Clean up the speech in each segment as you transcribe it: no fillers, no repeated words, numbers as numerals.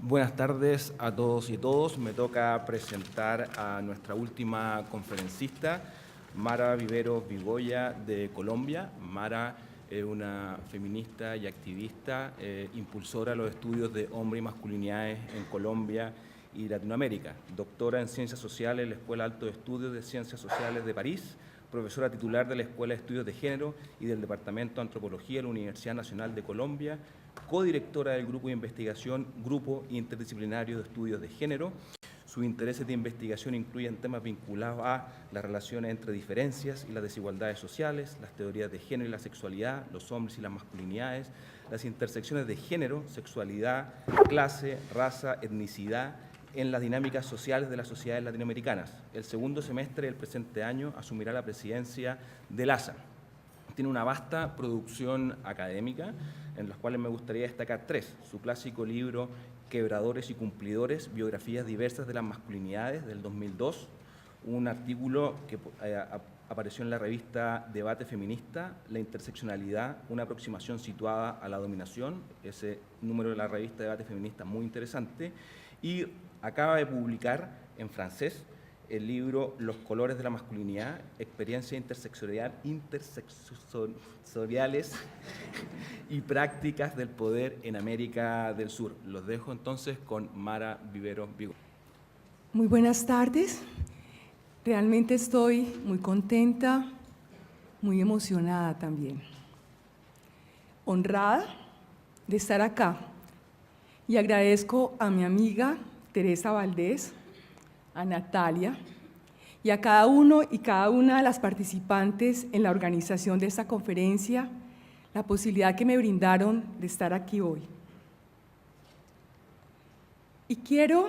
Buenas tardes a todos y todas. Me toca presentar a nuestra última conferencista, Mara Viveros Vigoya, de Colombia. Mara es una feminista y activista, impulsora de los estudios de hombre y masculinidades en Colombia y Latinoamérica, doctora en Ciencias Sociales en la Escuela Alto de Estudios de Ciencias Sociales de París, profesora titular de la Escuela de Estudios de Género y del Departamento de Antropología de la Universidad Nacional de Colombia, codirectora del Grupo de Investigación Grupo Interdisciplinario de Estudios de Género. Sus intereses de investigación incluyen temas vinculados a las relaciones entre diferencias y las desigualdades sociales, las teorías de género y la sexualidad, los hombres y las masculinidades, las intersecciones de género, sexualidad, clase, raza, etnicidad, en las dinámicas sociales de las sociedades latinoamericanas. El segundo semestre del presente año asumirá la presidencia del ASA. Tiene una vasta producción académica, en las cuales me gustaría destacar tres: su clásico libro Quebradores y Cumplidores, biografías diversas de las masculinidades, del 2002, un artículo que apareció en la revista Debate Feminista, La interseccionalidad, una aproximación situada a la dominación, ese número de la revista Debate Feminista muy interesante, y acaba de publicar en francés el libro Los colores de la masculinidad, experiencias intersectoriales y prácticas del poder en América del Sur. Los dejo entonces con Mara Viveros Vigoya. Muy buenas tardes. Realmente estoy muy contenta, muy emocionada también. Honrada de estar acá. Y agradezco a mi amiga Teresa Valdés, a Natalia y a cada uno y cada una de las participantes en la organización de esta conferencia la posibilidad que me brindaron de estar aquí hoy. Y quiero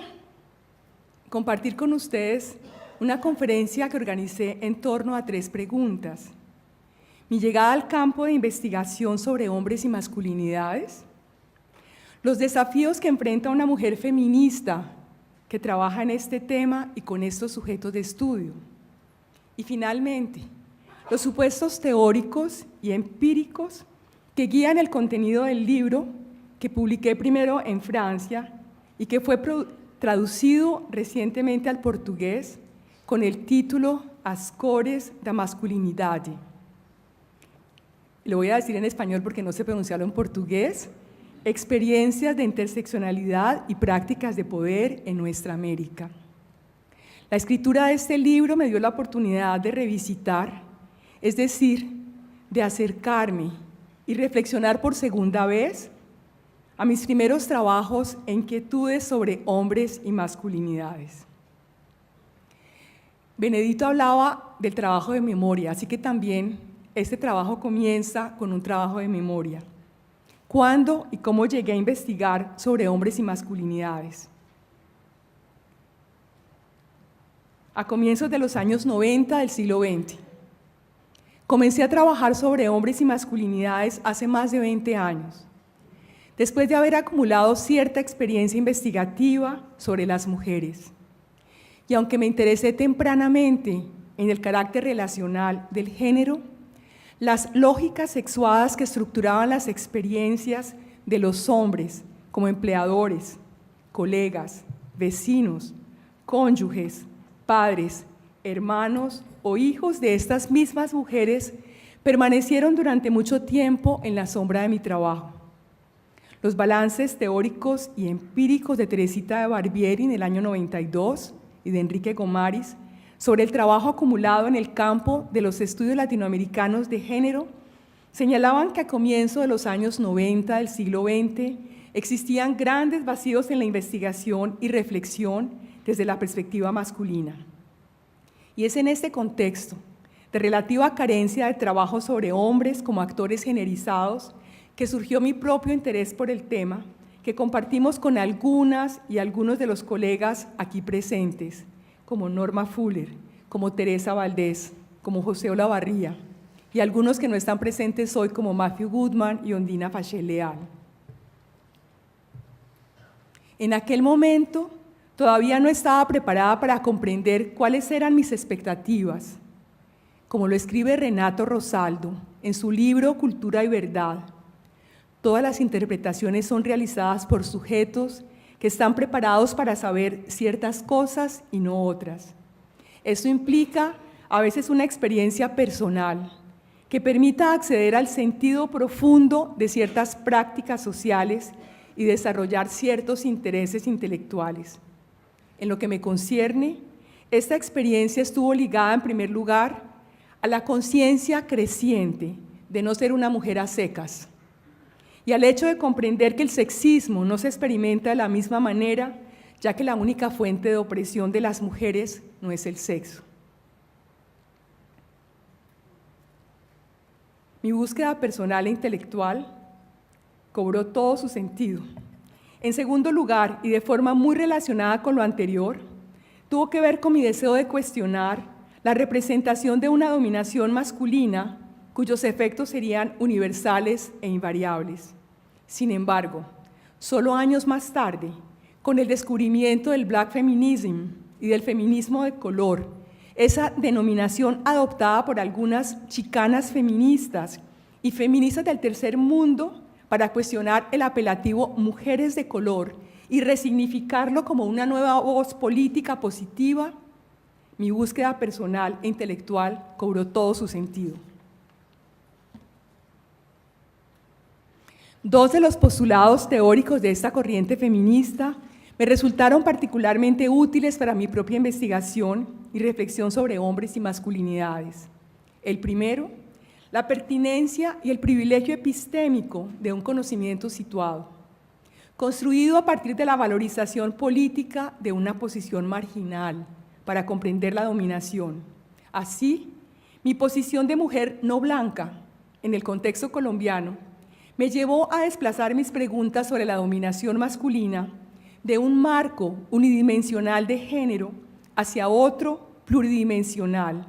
compartir con ustedes una conferencia que organicé en torno a tres preguntas: mi llegada al campo de investigación sobre hombres y masculinidades, los desafíos que enfrenta una mujer feminista que trabaja en este tema y con estos sujetos de estudio, y finalmente, los supuestos teóricos y empíricos que guían el contenido del libro que publiqué primero en Francia y que fue traducido recientemente al portugués con el título As Cores da Masculinidade. Lo voy a decir en español porque no sé pronunciarlo en portugués: experiencias de interseccionalidad y prácticas de poder en nuestra América. La escritura de este libro me dio la oportunidad de revisitar, es decir, de acercarme y reflexionar por segunda vez a mis primeros trabajos e inquietudes sobre hombres y masculinidades. Benedito hablaba del trabajo de memoria, así que también este trabajo comienza con un trabajo de memoria. ¿Cuándo y cómo llegué a investigar sobre hombres y masculinidades? A comienzos de los años 90 del siglo XX. Comencé a trabajar sobre hombres y masculinidades hace más de 20 años, después de haber acumulado cierta experiencia investigativa sobre las mujeres. Y aunque me interesé tempranamente en el carácter relacional del género, las lógicas sexuadas que estructuraban las experiencias de los hombres como empleadores, colegas, vecinos, cónyuges, padres, hermanos o hijos de estas mismas mujeres permanecieron durante mucho tiempo en la sombra de mi trabajo. Los balances teóricos y empíricos de Teresita de Barbieri en el año 92 y de Enrique Gomaris sobre el trabajo acumulado en el campo de los estudios latinoamericanos de género señalaban que a comienzos de los años 90 del siglo XX existían grandes vacíos en la investigación y reflexión desde la perspectiva masculina. Y es en este contexto de relativa carencia de trabajo sobre hombres como actores generizados que surgió mi propio interés por el tema, que compartimos con algunas y algunos de los colegas aquí presentes, como Norma Fuller, como Teresa Valdés, como José Olavarría, y algunos que no están presentes hoy, como Matthew Goodman y Ondina Fachel Leal. En aquel momento, todavía no estaba preparada para comprender cuáles eran mis expectativas. Como lo escribe Renato Rosaldo en su libro Cultura y Verdad, todas las interpretaciones son realizadas por sujetos que están preparados para saber ciertas cosas y no otras. Esto implica a veces una experiencia personal que permita acceder al sentido profundo de ciertas prácticas sociales y desarrollar ciertos intereses intelectuales. En lo que me concierne, esta experiencia estuvo ligada en primer lugar a la conciencia creciente de no ser una mujer a secas y al hecho de comprender que el sexismo no se experimenta de la misma manera, ya que la única fuente de opresión de las mujeres no es el sexo. Mi búsqueda personal e intelectual cobró todo su sentido. En segundo lugar, y de forma muy relacionada con lo anterior, tuvo que ver con mi deseo de cuestionar la representación de una dominación masculina cuyos efectos serían universales e invariables. Sin embargo, solo años más tarde, con el descubrimiento del Black Feminism y del feminismo de color, esa denominación adoptada por algunas chicanas feministas y feministas del tercer mundo para cuestionar el apelativo mujeres de color y resignificarlo como una nueva voz política positiva, mi búsqueda personal e intelectual cobró todo su sentido. Dos de los postulados teóricos de esta corriente feminista me resultaron particularmente útiles para mi propia investigación y reflexión sobre hombres y masculinidades. El primero, la pertinencia y el privilegio epistémico de un conocimiento situado, construido a partir de la valorización política de una posición marginal para comprender la dominación. Así, mi posición de mujer no blanca en el contexto colombiano me llevó a desplazar mis preguntas sobre la dominación masculina de un marco unidimensional de género hacia otro pluridimensional,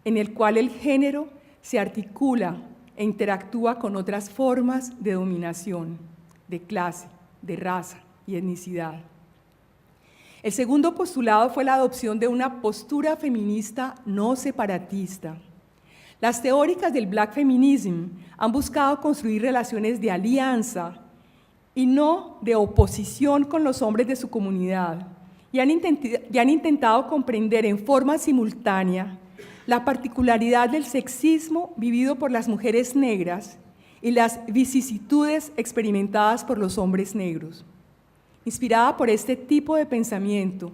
en el cual el género se articula e interactúa con otras formas de dominación, de clase, de raza y etnicidad. El segundo postulado fue la adopción de una postura feminista no separatista. Las teóricas del Black Feminism han buscado construir relaciones de alianza y no de oposición con los hombres de su comunidad, y han intentado comprender en forma simultánea la particularidad del sexismo vivido por las mujeres negras y las vicisitudes experimentadas por los hombres negros. Inspirada por este tipo de pensamiento,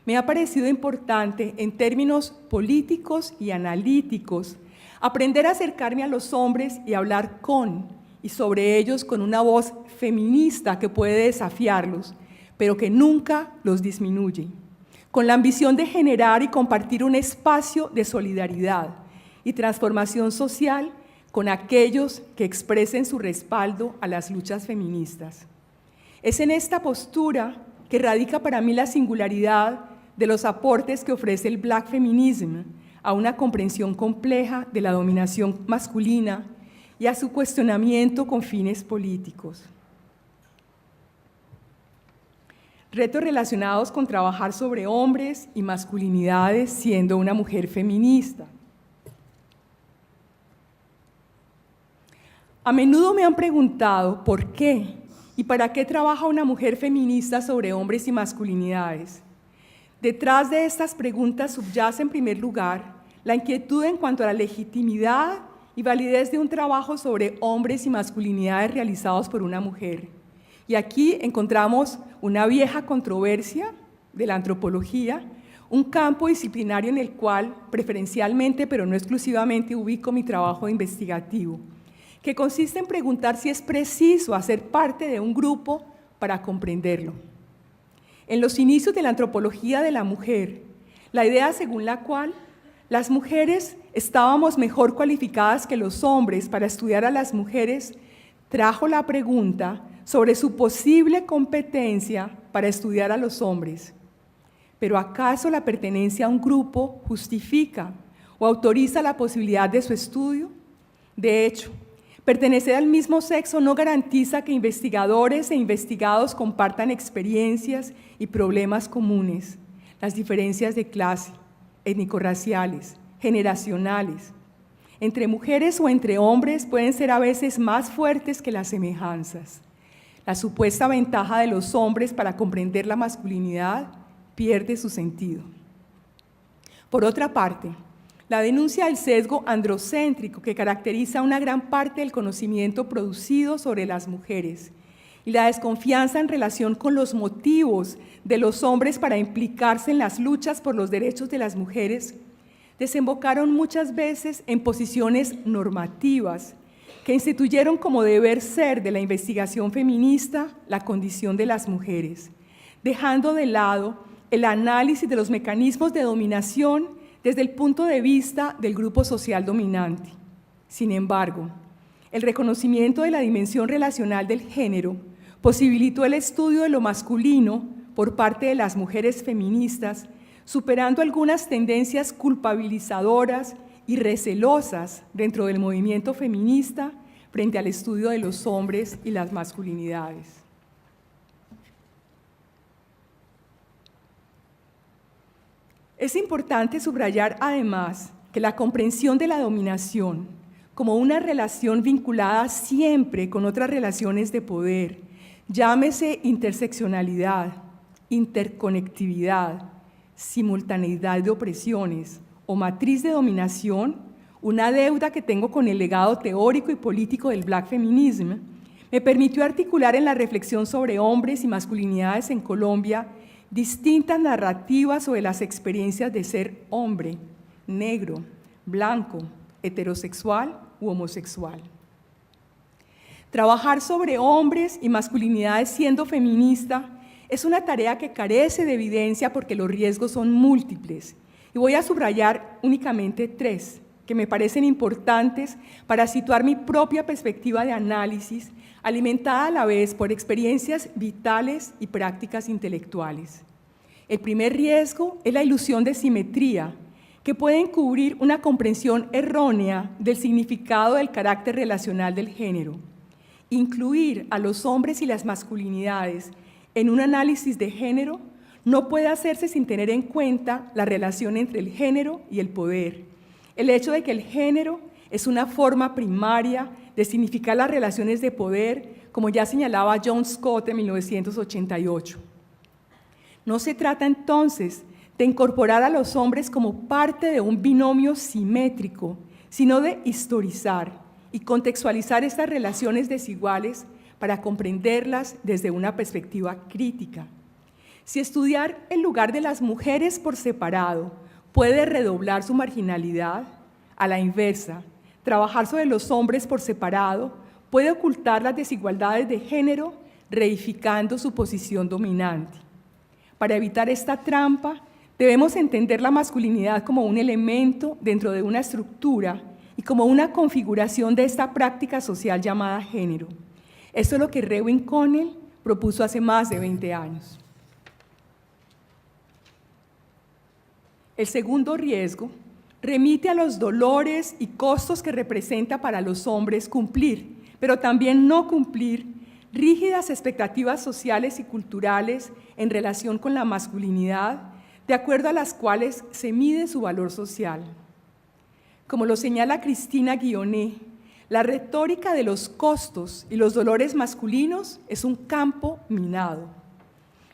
me ha parecido importante en términos políticos y analíticos aprender a acercarme a los hombres y hablar con y sobre ellos con una voz feminista que puede desafiarlos, pero que nunca los disminuye, con la ambición de generar y compartir un espacio de solidaridad y transformación social con aquellos que expresen su respaldo a las luchas feministas. Es en esta postura que radica para mí la singularidad de los aportes que ofrece el Black Feminism a una comprensión compleja de la dominación masculina y a su cuestionamiento con fines políticos. Retos relacionados con trabajar sobre hombres y masculinidades siendo una mujer feminista. A menudo me han preguntado por qué y para qué trabaja una mujer feminista sobre hombres y masculinidades. Detrás de estas preguntas subyace en primer lugar la inquietud en cuanto a la legitimidad y validez de un trabajo sobre hombres y masculinidades realizados por una mujer. Y aquí encontramos una vieja controversia de la antropología, un campo disciplinario en el cual preferencialmente, pero no exclusivamente, ubico mi trabajo investigativo, que consiste en preguntar si es preciso hacer parte de un grupo para comprenderlo. En los inicios de la antropología de la mujer, la idea según la cual las mujeres estábamos mejor cualificadas que los hombres para estudiar a las mujeres trajo la pregunta sobre su posible competencia para estudiar a los hombres. ¿Pero acaso la pertenencia a un grupo justifica o autoriza la posibilidad de su estudio? De hecho, pertenecer al mismo sexo no garantiza que investigadores e investigados compartan experiencias y problemas comunes. Las diferencias de clase, étnico-raciales, generacionales, entre mujeres o entre hombres pueden ser a veces más fuertes que las semejanzas. La supuesta ventaja de los hombres para comprender la masculinidad pierde su sentido. Por otra parte, la denuncia del sesgo androcéntrico que caracteriza una gran parte del conocimiento producido sobre las mujeres y la desconfianza en relación con los motivos de los hombres para implicarse en las luchas por los derechos de las mujeres desembocaron muchas veces en posiciones normativas que instituyeron como deber ser de la investigación feminista la condición de las mujeres, dejando de lado el análisis de los mecanismos de dominación desde el punto de vista del grupo social dominante. Sin embargo, el reconocimiento de la dimensión relacional del género posibilitó el estudio de lo masculino por parte de las mujeres feministas, superando algunas tendencias culpabilizadoras y recelosas dentro del movimiento feminista frente al estudio de los hombres y las masculinidades. Es importante subrayar además que la comprensión de la dominación como una relación vinculada siempre con otras relaciones de poder, llámese interseccionalidad, interconectividad, simultaneidad de opresiones o matriz de dominación, una deuda que tengo con el legado teórico y político del Black Feminism, me permitió articular en la reflexión sobre hombres y masculinidades en Colombia distintas narrativas sobre las experiencias de ser hombre, negro, blanco, heterosexual u homosexual. Trabajar sobre hombres y masculinidades siendo feminista es una tarea que carece de evidencia porque los riesgos son múltiples. Y voy a subrayar únicamente 3, que me parecen importantes para situar mi propia perspectiva de análisis, alimentada a la vez por experiencias vitales y prácticas intelectuales. El primer riesgo es la ilusión de simetría, que puede encubrir una comprensión errónea del significado del carácter relacional del género. Incluir a los hombres y las masculinidades en un análisis de género no puede hacerse sin tener en cuenta la relación entre el género y el poder. El hecho de que el género es una forma primaria de significar las relaciones de poder, como ya señalaba John Scott en 1988. No se trata entonces de incorporar a los hombres como parte de un binomio simétrico, sino de historizar y contextualizar estas relaciones desiguales para comprenderlas desde una perspectiva crítica. Si estudiar el lugar de las mujeres por separado puede redoblar su marginalidad, a la inversa, trabajar sobre los hombres por separado puede ocultar las desigualdades de género, reificando su posición dominante. Para evitar esta trampa, debemos entender la masculinidad como un elemento dentro de una estructura y como una configuración de esta práctica social llamada género. Esto es lo que Reuben Connell propuso hace más de 20 años. El segundo riesgo remite a los dolores y costos que representa para los hombres cumplir, pero también no cumplir, rígidas expectativas sociales y culturales en relación con la masculinidad, de acuerdo a las cuales se mide su valor social. Como lo señala Cristina Guionet, la retórica de los costos y los dolores masculinos es un campo minado.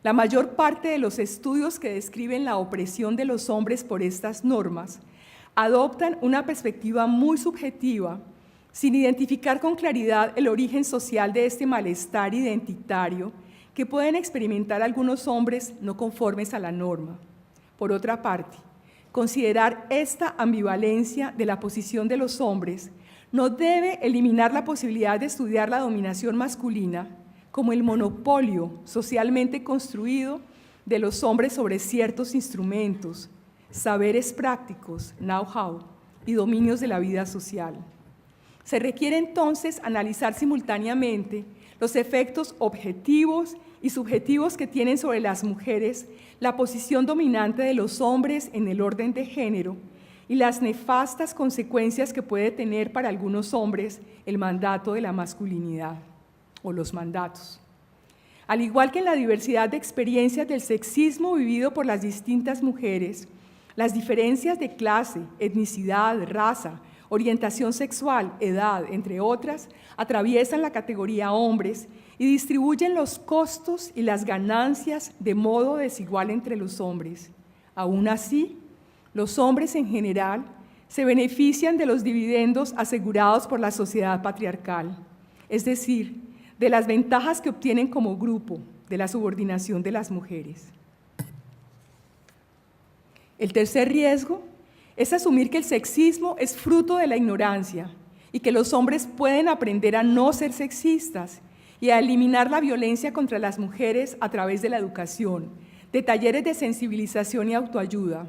La mayor parte de los estudios que describen la opresión de los hombres por estas normas adoptan una perspectiva muy subjetiva, sin identificar con claridad el origen social de este malestar identitario que pueden experimentar algunos hombres no conformes a la norma. Por otra parte, considerar esta ambivalencia de la posición de los hombres no debe eliminar la posibilidad de estudiar la dominación masculina como el monopolio socialmente construido de los hombres sobre ciertos instrumentos, saberes prácticos, know-how y dominios de la vida social. Se requiere entonces analizar simultáneamente los efectos objetivos y subjetivos que tienen sobre las mujeres la posición dominante de los hombres en el orden de género y las nefastas consecuencias que puede tener para algunos hombres el mandato de la masculinidad o los mandatos. Al igual que en la diversidad de experiencias del sexismo vivido por las distintas mujeres, las diferencias de clase, etnicidad, raza orientación sexual, edad, entre otras, atraviesan la categoría hombres y distribuyen los costos y las ganancias de modo desigual entre los hombres. Aún así, los hombres en general se benefician de los dividendos asegurados por la sociedad patriarcal, es decir, de las ventajas que obtienen como grupo de la subordinación de las mujeres. El tercer riesgo es asumir que el sexismo es fruto de la ignorancia y que los hombres pueden aprender a no ser sexistas y a eliminar la violencia contra las mujeres a través de la educación, de talleres de sensibilización y autoayuda.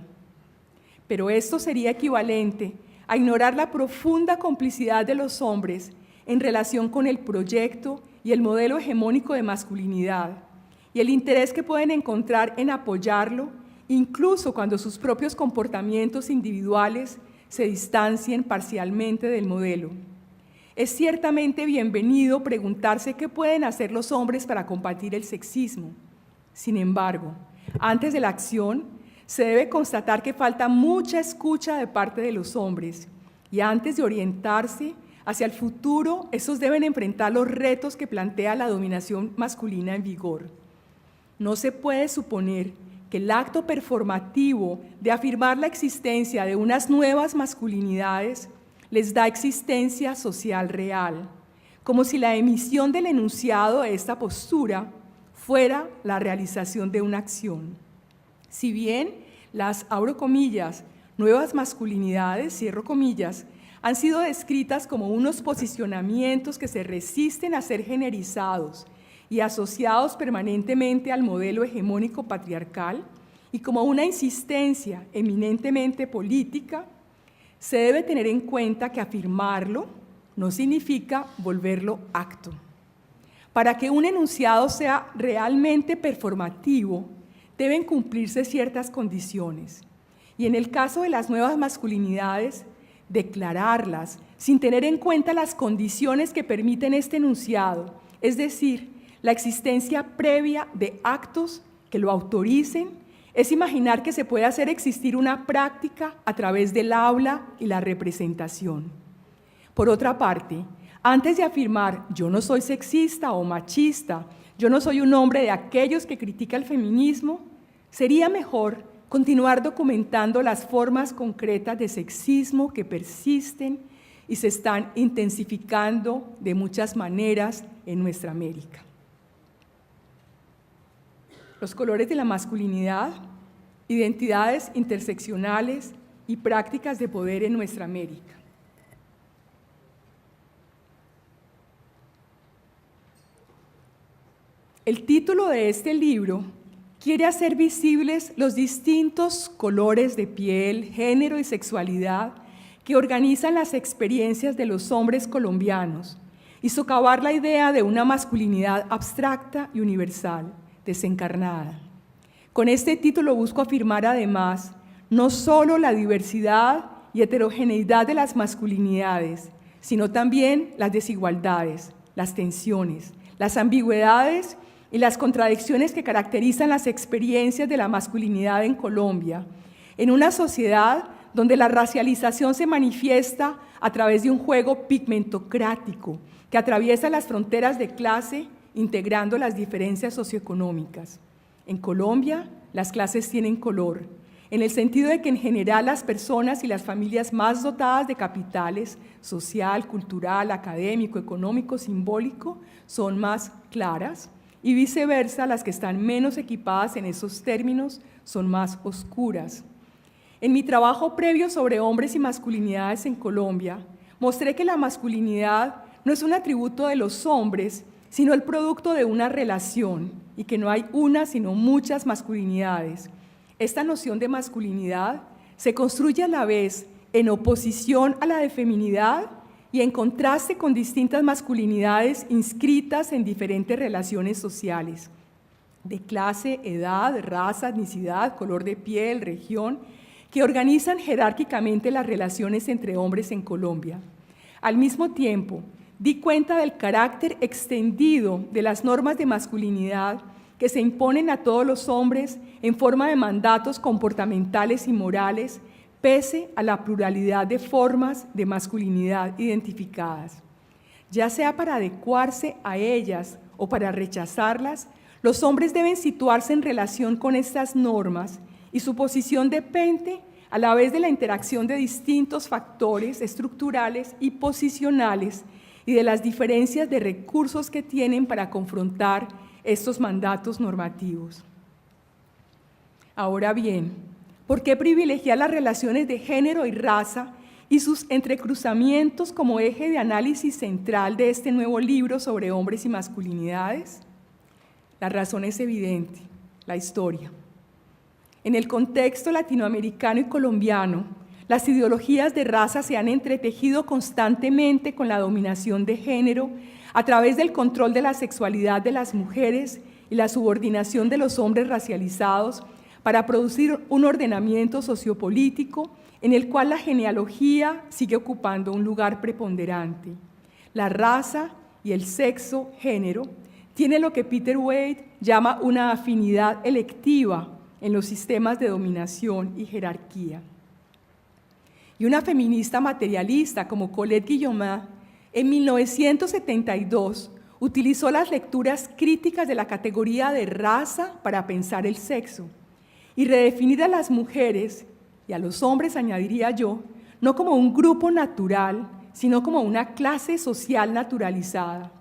Pero esto sería equivalente a ignorar la profunda complicidad de los hombres en relación con el proyecto y el modelo hegemónico de masculinidad y el interés que pueden encontrar en apoyarlo, incluso cuando sus propios comportamientos individuales se distancien parcialmente del modelo. Es ciertamente bienvenido preguntarse qué pueden hacer los hombres para combatir el sexismo. Sin embargo, antes de la acción, se debe constatar que falta mucha escucha de parte de los hombres y antes de orientarse hacia el futuro, estos deben enfrentar los retos que plantea la dominación masculina en vigor. No se puede suponer que el acto performativo de afirmar la existencia de unas nuevas masculinidades les da existencia social real, como si la emisión del enunciado de esta postura fuera la realización de una acción. Si bien las, abro comillas, nuevas masculinidades, cierro comillas, han sido descritas como unos posicionamientos que se resisten a ser generizados y asociados permanentemente al modelo hegemónico patriarcal y como una insistencia eminentemente política, se debe tener en cuenta que afirmarlo no significa volverlo acto. Para que un enunciado sea realmente performativo, deben cumplirse ciertas condiciones. Y en el caso de las nuevas masculinidades, declararlas sin tener en cuenta las condiciones que permiten este enunciado, es decir, la existencia previa de actos que lo autoricen, es imaginar que se puede hacer existir una práctica a través del habla y la representación. Por otra parte, antes de afirmar yo no soy sexista o machista, yo no soy un hombre de aquellos que critica el feminismo, sería mejor continuar documentando las formas concretas de sexismo que persisten y se están intensificando de muchas maneras en nuestra América. Los colores de la masculinidad, identidades interseccionales y prácticas de poder en nuestra América. El título de este libro quiere hacer visibles los distintos colores de piel, género y sexualidad que organizan las experiencias de los hombres colombianos y socavar la idea de una masculinidad abstracta y universal, desencarnada. Con este título busco afirmar además no solo la diversidad y heterogeneidad de las masculinidades, sino también las desigualdades, las tensiones, las ambigüedades y las contradicciones que caracterizan las experiencias de la masculinidad en Colombia, en una sociedad donde la racialización se manifiesta a través de un juego pigmentocrático que atraviesa las fronteras de clase, integrando las diferencias socioeconómicas. En Colombia, las clases tienen color, en el sentido de que en general las personas y las familias más dotadas de capitales social, cultural, académico, económico, simbólico, son más claras, y viceversa, las que están menos equipadas en esos términos son más oscuras. En mi trabajo previo sobre hombres y masculinidades en Colombia, mostré que la masculinidad no es un atributo de los hombres, sino el producto de una relación, y que no hay una, sino muchas masculinidades. Esta noción de masculinidad se construye a la vez en oposición a la de feminidad y en contraste con distintas masculinidades inscritas en diferentes relaciones sociales, de clase, edad, raza, etnicidad, color de piel, región, que organizan jerárquicamente las relaciones entre hombres en Colombia. Al mismo tiempo, di cuenta del carácter extendido de las normas de masculinidad que se imponen a todos los hombres en forma de mandatos comportamentales y morales pese a la pluralidad de formas de masculinidad identificadas. Ya sea para adecuarse a ellas o para rechazarlas, los hombres deben situarse en relación con estas normas y su posición depende a la vez de la interacción de distintos factores estructurales y posicionales y de las diferencias de recursos que tienen para confrontar estos mandatos normativos. Ahora bien, ¿por qué privilegiar las relaciones de género y raza y sus entrecruzamientos como eje de análisis central de este nuevo libro sobre hombres y masculinidades? La razón es evidente, la historia. En el contexto latinoamericano y colombiano, las ideologías de raza se han entretejido constantemente con la dominación de género a través del control de la sexualidad de las mujeres y la subordinación de los hombres racializados para producir un ordenamiento sociopolítico en el cual la genealogía sigue ocupando un lugar preponderante. La raza y el sexo, género, tiene lo que Peter Wade llama una afinidad electiva en los sistemas de dominación y jerarquía. Y una feminista materialista como Colette Guillaumin, en 1972, utilizó las lecturas críticas de la categoría de raza para pensar el sexo y redefinir a las mujeres, y a los hombres añadiría yo, no como un grupo natural, sino como una clase social naturalizada.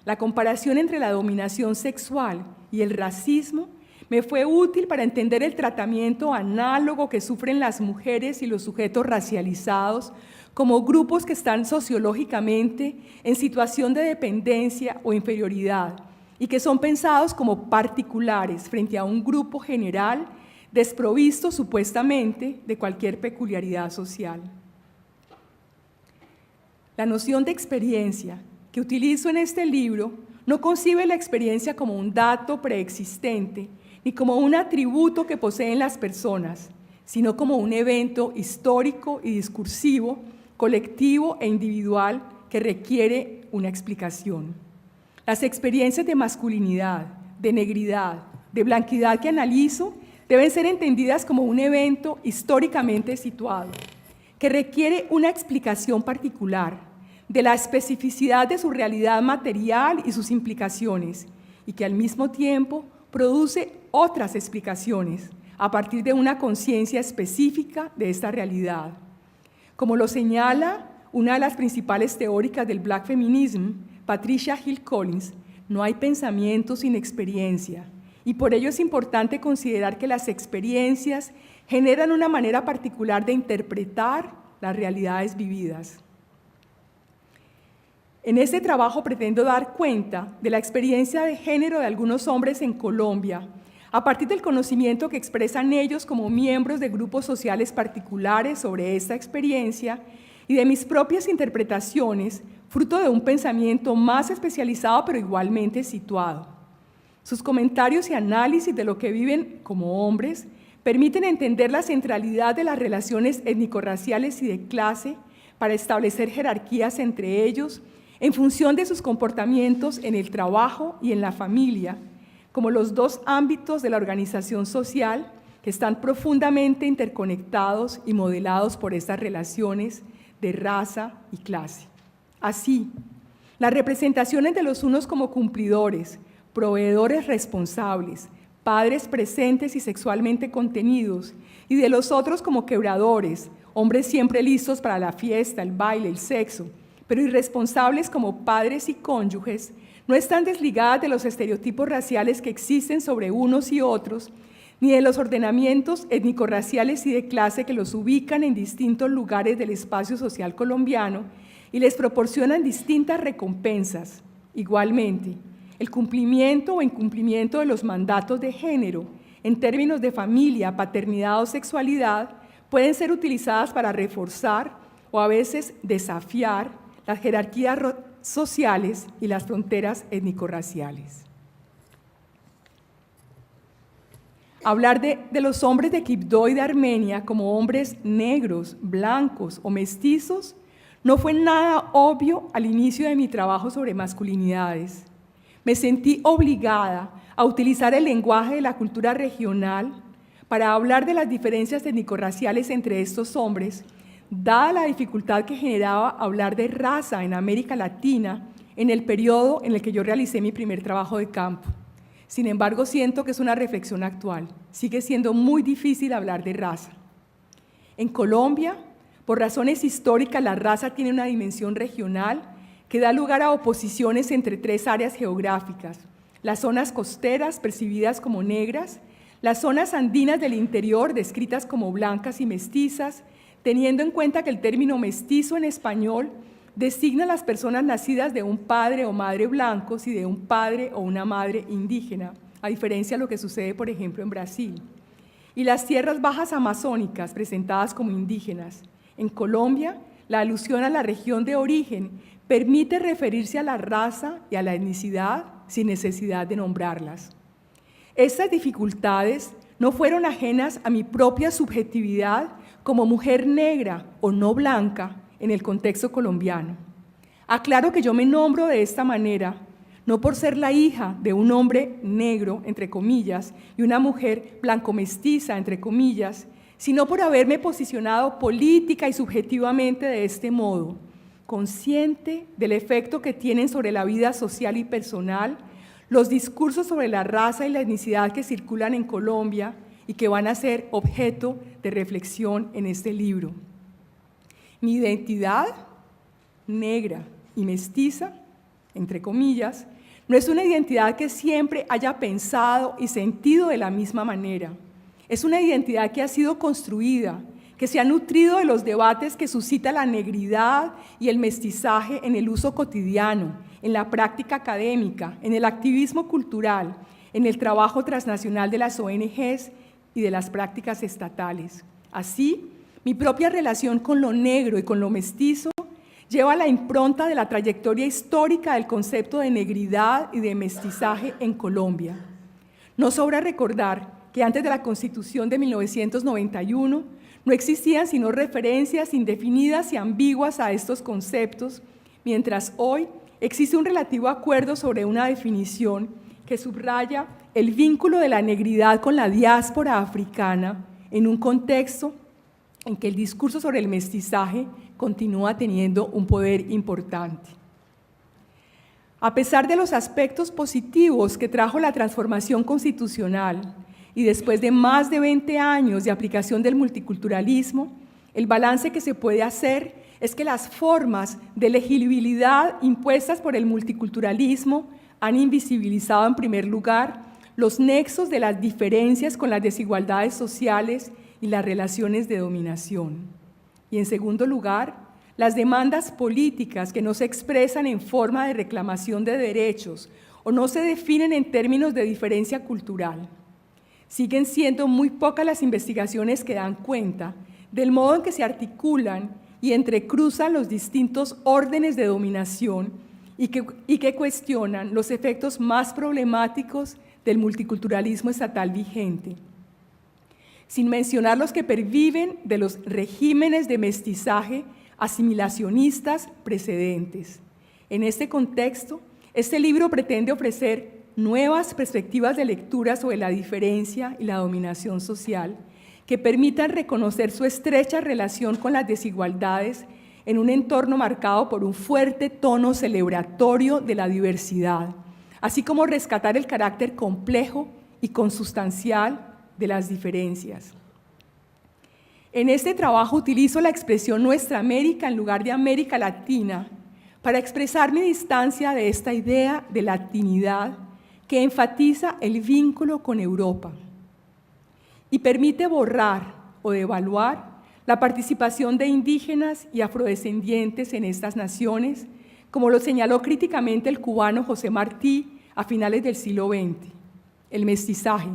La comparación entre la dominación sexual y el racismo me fue útil para entender el tratamiento análogo que sufren las mujeres y los sujetos racializados como grupos que están sociológicamente en situación de dependencia o inferioridad y que son pensados como particulares frente a un grupo general desprovisto supuestamente de cualquier peculiaridad social. La noción de experiencia que utilizo en este libro no concibe la experiencia como un dato preexistente ni como un atributo que poseen las personas, sino como un evento histórico y discursivo, colectivo e individual que requiere una explicación. Las experiencias de masculinidad, de negridad, de blanquidad que analizo deben ser entendidas como un evento históricamente situado, que requiere una explicación particular de la especificidad de su realidad material y sus implicaciones, y que al mismo tiempo produce otras explicaciones a partir de una conciencia específica de esta realidad. Como lo señala una de las principales teóricas del Black Feminism, Patricia Hill Collins, no hay pensamiento sin experiencia, y por ello es importante considerar que las experiencias generan una manera particular de interpretar las realidades vividas. En este trabajo pretendo dar cuenta de la experiencia de género de algunos hombres en Colombia, a partir del conocimiento que expresan ellos como miembros de grupos sociales particulares sobre esta experiencia y de mis propias interpretaciones, fruto de un pensamiento más especializado pero igualmente situado. Sus comentarios y análisis de lo que viven como hombres permiten entender la centralidad de las relaciones étnico-raciales y de clase para establecer jerarquías entre ellos en función de sus comportamientos en el trabajo y en la familia, como los dos ámbitos de la organización social que están profundamente interconectados y modelados por estas relaciones de raza y clase. Así, las representaciones de los unos como cumplidores, proveedores responsables, padres presentes y sexualmente contenidos, y de los otros como quebradores, hombres siempre listos para la fiesta, el baile, el sexo, pero irresponsables como padres y cónyuges, no están desligadas de los estereotipos raciales que existen sobre unos y otros, ni de los ordenamientos étnico-raciales y de clase que los ubican en distintos lugares del espacio social colombiano y les proporcionan distintas recompensas. Igualmente, el cumplimiento o incumplimiento de los mandatos de género, en términos de familia, paternidad o sexualidad, pueden ser utilizadas para reforzar o a veces desafiar las jerarquías sociales y las fronteras étnico-raciales. Hablar de los hombres de Quibdó y de Armenia como hombres negros, blancos o mestizos no fue nada obvio al inicio de mi trabajo sobre masculinidades. Me sentí obligada a utilizar el lenguaje de la cultura regional Para hablar de las diferencias étnico-raciales entre estos hombres, dada la dificultad que generaba hablar de raza en América Latina en el periodo en el que yo realicé mi primer trabajo de campo. Sin embargo, siento que es una reflexión actual. Sigue siendo muy difícil hablar de raza. En Colombia, por razones históricas, la raza tiene una dimensión regional que da lugar a oposiciones entre tres áreas geográficas: las zonas costeras, percibidas como negras, las zonas andinas del interior, descritas como blancas y mestizas, teniendo en cuenta que el término mestizo en español designa a las personas nacidas de un padre o madre blancos y de un padre o una madre indígena, a diferencia de lo que sucede, por ejemplo, en Brasil. Y las tierras bajas amazónicas, presentadas como indígenas. En Colombia, la alusión a la región de origen permite referirse a la raza y a la etnicidad sin necesidad de nombrarlas. Estas dificultades no fueron ajenas a mi propia subjetividad como mujer negra o no blanca en el contexto colombiano. Aclaro que yo me nombro de esta manera, no por ser la hija de un hombre negro, entre comillas, y una mujer blanco-mestiza, entre comillas, sino por haberme posicionado política y subjetivamente de este modo, consciente del efecto que tienen sobre la vida social y personal los discursos sobre la raza y la etnicidad que circulan en Colombia y que van a ser objeto de reflexión en este libro. Mi identidad, negra y mestiza, entre comillas, no es una identidad que siempre haya pensado y sentido de la misma manera. Es una identidad que ha sido construida, que se ha nutrido de los debates que suscita la negridad y el mestizaje en el uso cotidiano, en la práctica académica, en el activismo cultural, en el trabajo transnacional de las ONGs y de las prácticas estatales. Así, mi propia relación con lo negro y con lo mestizo lleva la impronta de la trayectoria histórica del concepto de negridad y de mestizaje en Colombia. No sobra recordar que antes de la Constitución de 1991 no existían sino referencias indefinidas y ambiguas a estos conceptos, mientras hoy existe un relativo acuerdo sobre una definición que subraya el vínculo de la negridad con la diáspora africana en un contexto en que el discurso sobre el mestizaje continúa teniendo un poder importante. A pesar de los aspectos positivos que trajo la transformación constitucional y después de más de 20 años de aplicación del multiculturalismo, el balance que se puede hacer es que las formas de legibilidad impuestas por el multiculturalismo han invisibilizado en primer lugar los nexos de las diferencias con las desigualdades sociales y las relaciones de dominación. Y en segundo lugar, las demandas políticas que no se expresan en forma de reclamación de derechos o no se definen en términos de diferencia cultural. Siguen siendo muy pocas las investigaciones que dan cuenta del modo en que se articulan y entrecruzan los distintos órdenes de dominación y que cuestionan los efectos más problemáticos del multiculturalismo estatal vigente, sin mencionar los que perviven de los regímenes de mestizaje asimilacionistas precedentes. En este contexto, este libro pretende ofrecer nuevas perspectivas de lectura sobre la diferencia y la dominación social que permitan reconocer su estrecha relación con las desigualdades en un entorno marcado por un fuerte tono celebratorio de la diversidad, así como rescatar el carácter complejo y consustancial de las diferencias. En este trabajo utilizo la expresión Nuestra América en lugar de América Latina para expresar mi distancia de esta idea de latinidad que enfatiza el vínculo con Europa y permite borrar o devaluar la participación de indígenas y afrodescendientes en estas naciones, como lo señaló críticamente el cubano José Martí a finales del siglo XX. El mestizaje,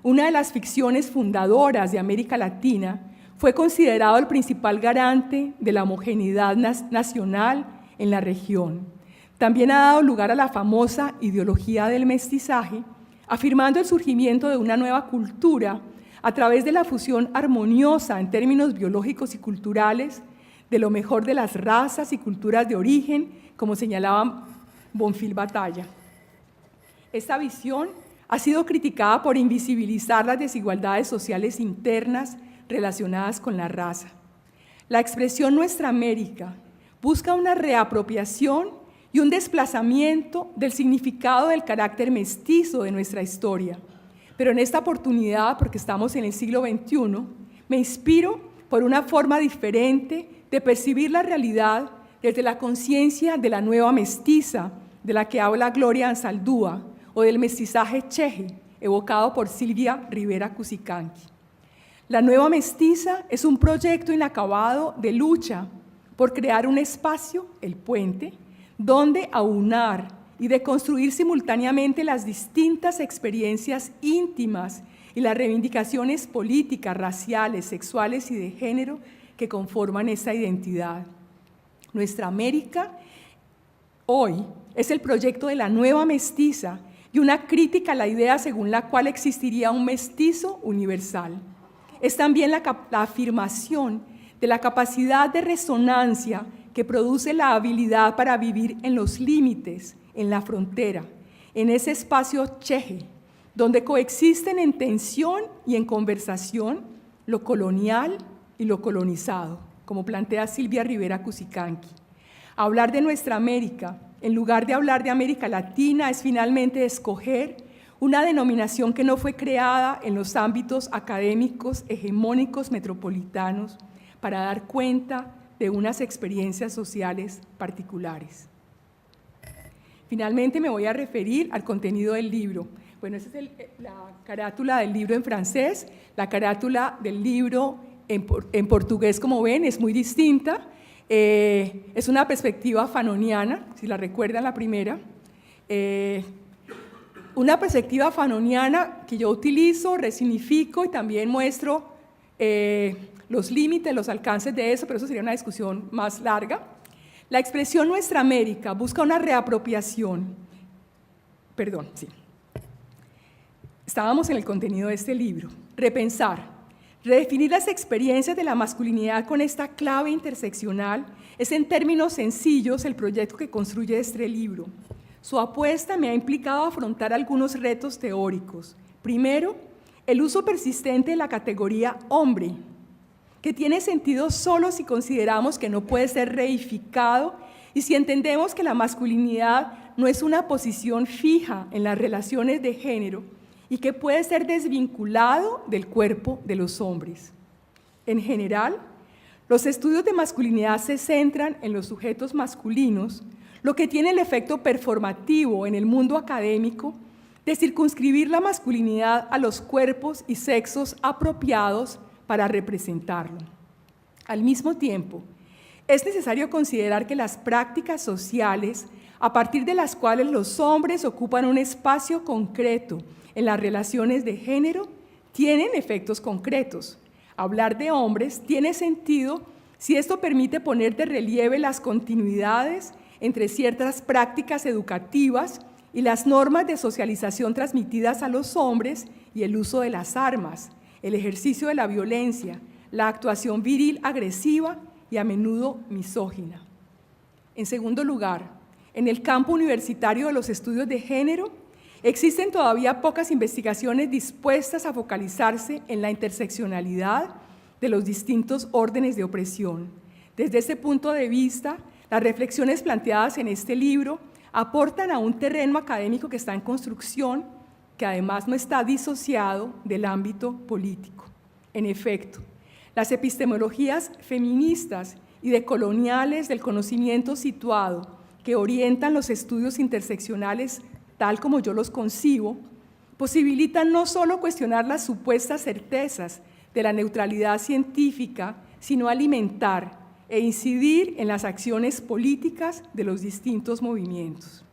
una de las ficciones fundadoras de América Latina, fue considerado el principal garante de la homogeneidad nacional en la región. También ha dado lugar a la famosa ideología del mestizaje, afirmando el surgimiento de una nueva cultura a través de la fusión armoniosa en términos biológicos y culturales de lo mejor de las razas y culturas de origen, como señalaba Bonfil Batalla. Esta visión ha sido criticada por invisibilizar las desigualdades sociales internas relacionadas con la raza. La expresión Nuestra América busca una reapropiación y un desplazamiento del significado del carácter mestizo de nuestra historia. Pero en esta oportunidad, porque estamos en el siglo XXI, me inspiro por una forma diferente de percibir la realidad desde la conciencia de la nueva mestiza, de la que habla Gloria Anzaldúa, o del mestizaje cheje, evocado por Silvia Rivera Cusicanqui. La nueva mestiza es un proyecto inacabado de lucha por crear un espacio, el puente, donde aunar y de construir simultáneamente las distintas experiencias íntimas y las reivindicaciones políticas, raciales, sexuales y de género que conforman esa identidad. Nuestra América hoy es el proyecto de la nueva mestiza y una crítica a la idea según la cual existiría un mestizo universal. Es también la afirmación de la capacidad de resonancia que produce la habilidad para vivir en los límites, en la frontera, en ese espacio cheje, donde coexisten en tensión y en conversación lo colonial y lo colonizado, como plantea Silvia Rivera Cusicanqui. Hablar de nuestra América, en lugar de hablar de América Latina, es finalmente escoger una denominación que no fue creada en los ámbitos académicos hegemónicos metropolitanos para dar cuenta de unas experiencias sociales particulares. Finalmente me voy a referir al contenido del libro. Bueno, esa es la carátula del libro en francés. La carátula del libro en portugués, como ven, es muy distinta. Es una perspectiva fanoniana, si la recuerdan la primera. Una perspectiva fanoniana que yo utilizo, resignifico y también muestro los límites, los alcances de eso, pero eso sería una discusión más larga. La expresión Nuestra América busca una reapropiación. Estábamos en el contenido de este libro. Repensar, redefinir las experiencias de la masculinidad con esta clave interseccional es en términos sencillos el proyecto que construye este libro. Su apuesta me ha implicado afrontar algunos retos teóricos. Primero, el uso persistente de la categoría hombre, que tiene sentido solo si consideramos que no puede ser reificado y si entendemos que la masculinidad no es una posición fija en las relaciones de género y que puede ser desvinculado del cuerpo de los hombres. En general, los estudios de masculinidad se centran en los sujetos masculinos, lo que tiene el efecto performativo en el mundo académico de circunscribir la masculinidad a los cuerpos y sexos apropiados para representarlo. Al mismo tiempo, es necesario considerar que las prácticas sociales, a partir de las cuales los hombres ocupan un espacio concreto en las relaciones de género, tienen efectos concretos. Hablar de hombres tiene sentido si esto permite poner de relieve las continuidades entre ciertas prácticas educativas y las normas de socialización transmitidas a los hombres y el uso de las armas, el ejercicio de la violencia, la actuación viril agresiva y a menudo misógina. En segundo lugar, en el campo universitario de los estudios de género, existen todavía pocas investigaciones dispuestas a focalizarse en la interseccionalidad de los distintos órdenes de opresión. Desde este punto de vista, las reflexiones planteadas en este libro aportan a un terreno académico que está en construcción, que además no está disociado del ámbito político. En efecto, las epistemologías feministas y decoloniales del conocimiento situado que orientan los estudios interseccionales tal como yo los concibo, posibilitan no solo cuestionar las supuestas certezas de la neutralidad científica, sino alimentar e incidir en las acciones políticas de los distintos movimientos.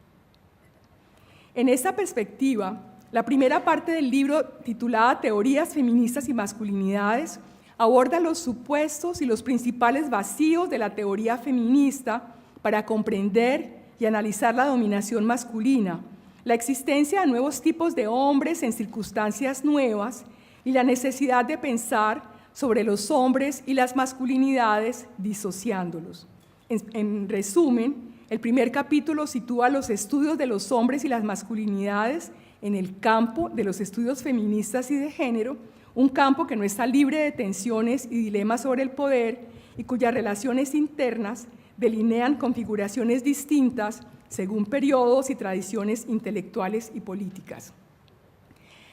En esta perspectiva, la primera parte del libro, titulada Teorías feministas y masculinidades, aborda los supuestos y los principales vacíos de la teoría feminista para comprender y analizar la dominación masculina, la existencia de nuevos tipos de hombres en circunstancias nuevas y la necesidad de pensar sobre los hombres y las masculinidades disociándolos. En resumen, el primer capítulo sitúa los estudios de los hombres y las masculinidades en el campo de los estudios feministas y de género, un campo que no está libre de tensiones y dilemas sobre el poder y cuyas relaciones internas delinean configuraciones distintas según periodos y tradiciones intelectuales y políticas.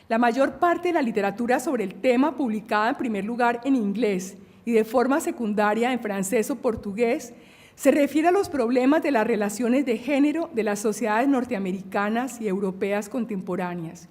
La mayor parte de la literatura sobre el tema, publicada en primer lugar en inglés y de forma secundaria en francés o portugués, se refiere a los problemas de las relaciones de género de las sociedades norteamericanas y europeas contemporáneas.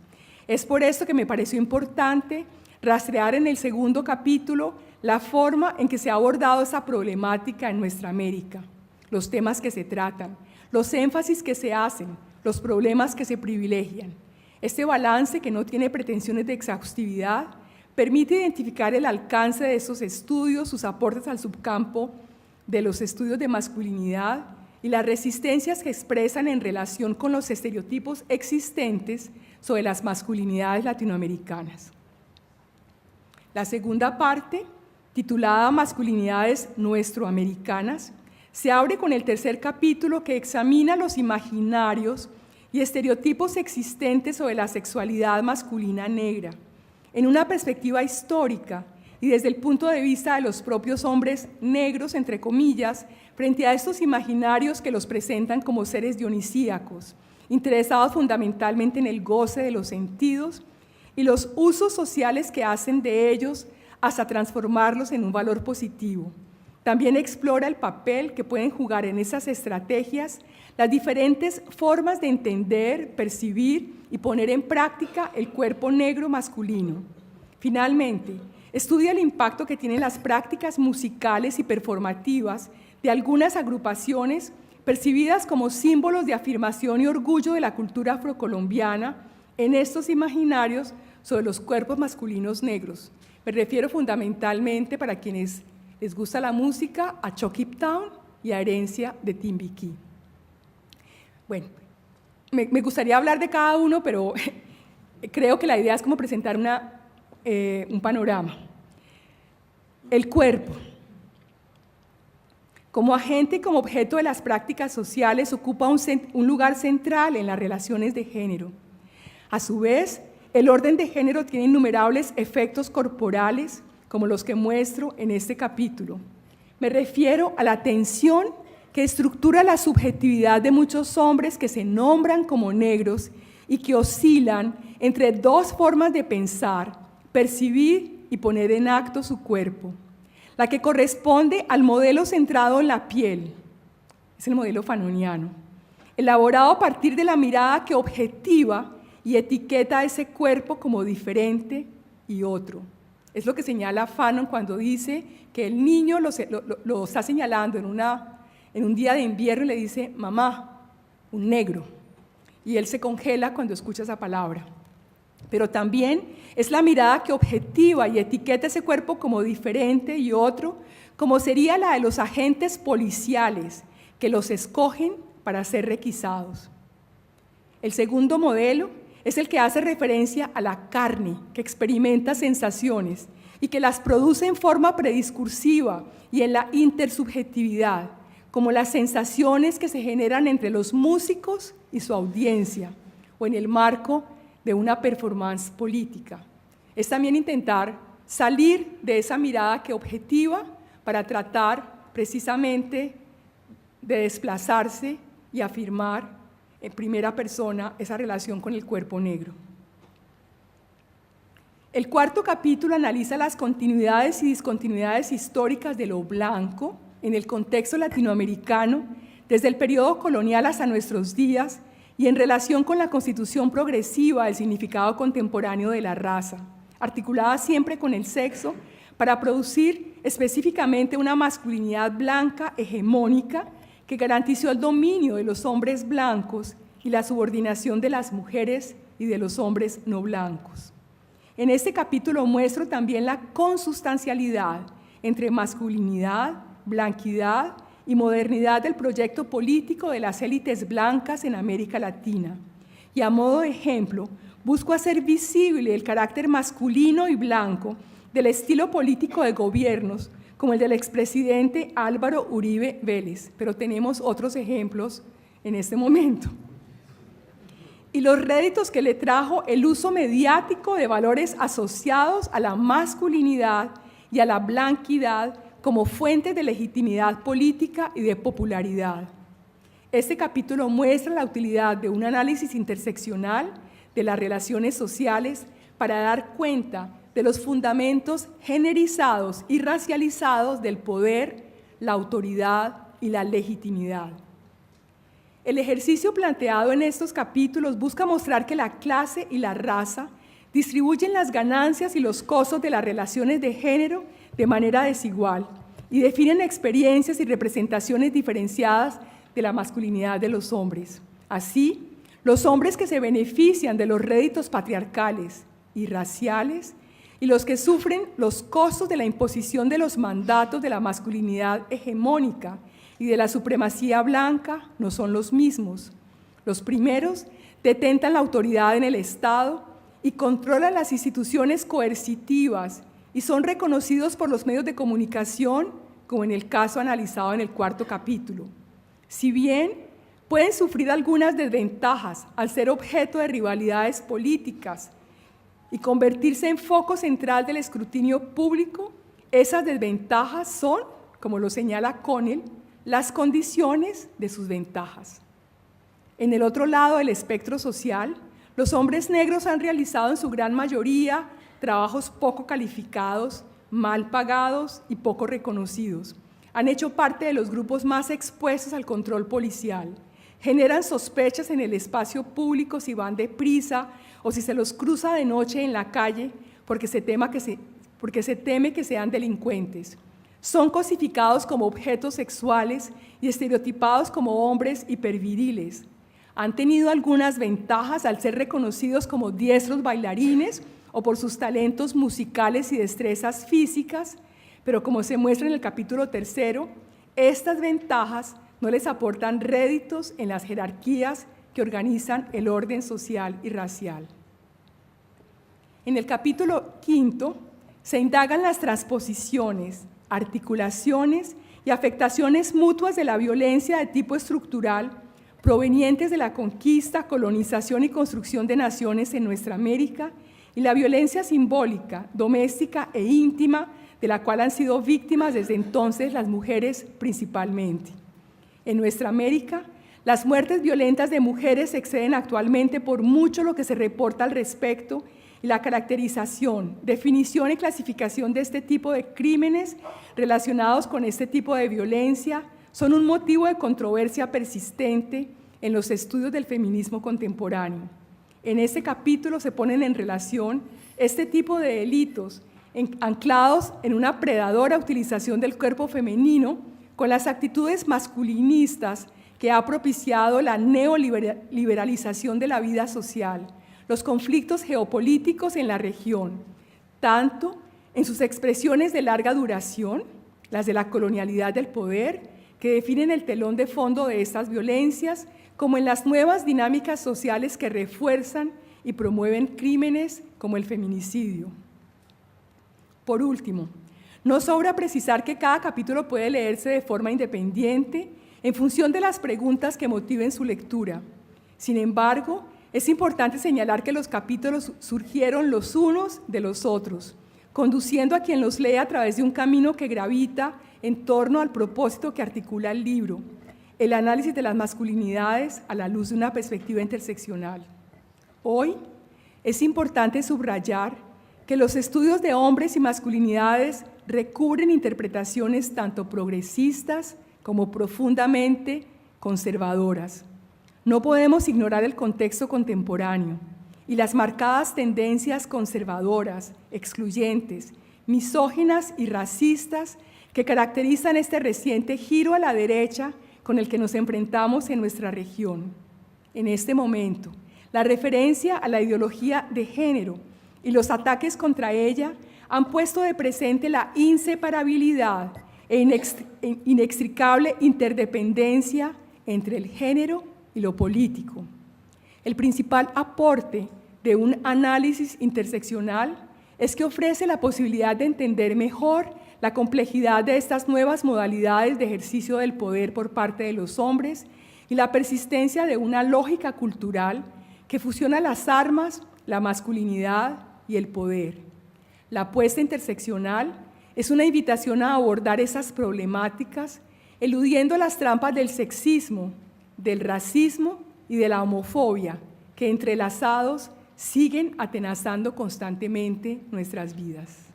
Es por esto que me pareció importante rastrear en el segundo capítulo la forma en que se ha abordado esa problemática en nuestra América, los temas que se tratan, los énfasis que se hacen, los problemas que se privilegian. Este balance, que no tiene pretensiones de exhaustividad, permite identificar el alcance de estos estudios, sus aportes al subcampo de los estudios de masculinidad y las resistencias que expresan en relación con los estereotipos existentes sobre las masculinidades latinoamericanas. La segunda parte, titulada Masculinidades nuestroamericanas, se abre con el tercer capítulo, que examina los imaginarios y estereotipos existentes sobre la sexualidad masculina negra, en una perspectiva histórica y desde el punto de vista de los propios hombres negros, entre comillas, frente a estos imaginarios que los presentan como seres dionisíacos, interesados fundamentalmente en el goce de los sentidos y los usos sociales que hacen de ellos hasta transformarlos en un valor positivo. También explora el papel que pueden jugar en esas estrategias las diferentes formas de entender, percibir y poner en práctica el cuerpo negro masculino. Finalmente, estudia el impacto que tienen las prácticas musicales y performativas de algunas agrupaciones percibidas como símbolos de afirmación y orgullo de la cultura afrocolombiana en estos imaginarios sobre los cuerpos masculinos negros. Me refiero fundamentalmente, para quienes les gusta la música, a Chuck Town y a Herencia de Timbiquí. Bueno, me gustaría hablar de cada uno, pero creo que la idea es como presentar un panorama. El cuerpo, como agente y como objeto de las prácticas sociales, ocupa un lugar central en las relaciones de género. A su vez, el orden de género tiene innumerables efectos corporales, como los que muestro en este capítulo. Me refiero a la tensión que estructura la subjetividad de muchos hombres que se nombran como negros y que oscilan entre dos formas de pensar, percibir y poner en acto su cuerpo. La que corresponde al modelo centrado en la piel, es el modelo fanoniano, elaborado a partir de la mirada que objetiva y etiqueta a ese cuerpo como diferente y otro. Es lo que señala Fanon cuando dice que el niño lo está señalando en un día de invierno y le dice, mamá, un negro. Y él se congela cuando escucha esa palabra. Pero también es la mirada que objetiva y etiqueta ese cuerpo como diferente y otro, como sería la de los agentes policiales que los escogen para ser requisados. El segundo modelo es el que hace referencia a la carne, que experimenta sensaciones y que las produce en forma prediscursiva y en la intersubjetividad, como las sensaciones que se generan entre los músicos y su audiencia, o en el marco de una performance política. Es también intentar salir de esa mirada que objetiva para tratar precisamente de desplazarse y afirmar en primera persona esa relación con el cuerpo negro. El cuarto capítulo analiza las continuidades y discontinuidades históricas de lo blanco en el contexto latinoamericano, desde el periodo colonial hasta nuestros días, y en relación con la constitución progresiva del significado contemporáneo de la raza, articulada siempre con el sexo, para producir específicamente una masculinidad blanca hegemónica que garantizó el dominio de los hombres blancos y la subordinación de las mujeres y de los hombres no blancos. En este capítulo muestro también la consustancialidad entre masculinidad, blanquidad y modernidad del proyecto político de las élites blancas en América Latina. Y a modo de ejemplo, busco hacer visible el carácter masculino y blanco del estilo político de gobiernos, como el del expresidente Álvaro Uribe Vélez, pero tenemos otros ejemplos en este momento. Y los réditos que le trajo el uso mediático de valores asociados a la masculinidad y a la blanquidad como fuentes de legitimidad política y de popularidad. Este capítulo muestra la utilidad de un análisis interseccional de las relaciones sociales para dar cuenta de los fundamentos generizados y racializados del poder, la autoridad y la legitimidad. El ejercicio planteado en estos capítulos busca mostrar que la clase y la raza distribuyen las ganancias y los costos de las relaciones de género de manera desigual y definen experiencias y representaciones diferenciadas de la masculinidad de los hombres. Así, los hombres que se benefician de los réditos patriarcales y raciales y los que sufren los costos de la imposición de los mandatos de la masculinidad hegemónica y de la supremacía blanca no son los mismos. Los primeros detentan la autoridad en el Estado y controlan las instituciones coercitivas y son reconocidos por los medios de comunicación, como en el caso analizado en el cuarto capítulo. Si bien pueden sufrir algunas desventajas al ser objeto de rivalidades políticas y convertirse en foco central del escrutinio público, esas desventajas son, como lo señala Connell, las condiciones de sus ventajas. En el otro lado del espectro social, los hombres negros han realizado en su gran mayoría trabajos poco calificados, mal pagados y poco reconocidos. Han hecho parte de los grupos más expuestos al control policial. Generan sospechas en el espacio público si van deprisa o si se los cruza de noche en la calle porque se teme que sean delincuentes. Son cosificados como objetos sexuales y estereotipados como hombres hiperviriles. Han tenido algunas ventajas al ser reconocidos como diestros bailarines o por sus talentos musicales y destrezas físicas, pero como se muestra en el capítulo 3, estas ventajas no les aportan réditos en las jerarquías que organizan el orden social y racial. En el capítulo 5 se indagan las transposiciones, articulaciones y afectaciones mutuas de la violencia de tipo estructural provenientes de la conquista, colonización y construcción de naciones en nuestra América y la violencia simbólica, doméstica e íntima de la cual han sido víctimas desde entonces las mujeres principalmente. En nuestra América, las muertes violentas de mujeres exceden actualmente por mucho lo que se reporta al respecto y la caracterización, definición y clasificación de este tipo de crímenes relacionados con este tipo de violencia son un motivo de controversia persistente en los estudios del feminismo contemporáneo. En este capítulo se ponen en relación este tipo de delitos anclados en una predadora utilización del cuerpo femenino con las actitudes masculinistas que ha propiciado la neoliberalización de la vida social, los conflictos geopolíticos en la región, tanto en sus expresiones de larga duración, las de la colonialidad del poder, que definen el telón de fondo de estas violencias, como en las nuevas dinámicas sociales que refuerzan y promueven crímenes como el feminicidio. Por último, no sobra precisar que cada capítulo puede leerse de forma independiente en función de las preguntas que motiven su lectura. Sin embargo, es importante señalar que los capítulos surgieron los unos de los otros, conduciendo a quien los lee a través de un camino que gravita en torno al propósito que articula el libro, el análisis de las masculinidades a la luz de una perspectiva interseccional. Hoy es importante subrayar que los estudios de hombres y masculinidades recubren interpretaciones tanto progresistas como profundamente conservadoras. No podemos ignorar el contexto contemporáneo y las marcadas tendencias conservadoras, excluyentes, misóginas y racistas que caracterizan este reciente giro a la derecha con el que nos enfrentamos en nuestra región. En este momento, la referencia a la ideología de género y los ataques contra ella han puesto de presente la inseparabilidad e inextricable interdependencia entre el género y lo político. El principal aporte de un análisis interseccional es que ofrece la posibilidad de entender mejor la complejidad de estas nuevas modalidades de ejercicio del poder por parte de los hombres y la persistencia de una lógica cultural que fusiona las armas, la masculinidad y el poder. La apuesta interseccional es una invitación a abordar esas problemáticas, eludiendo las trampas del sexismo, del racismo y de la homofobia, que entrelazados siguen atenazando constantemente nuestras vidas.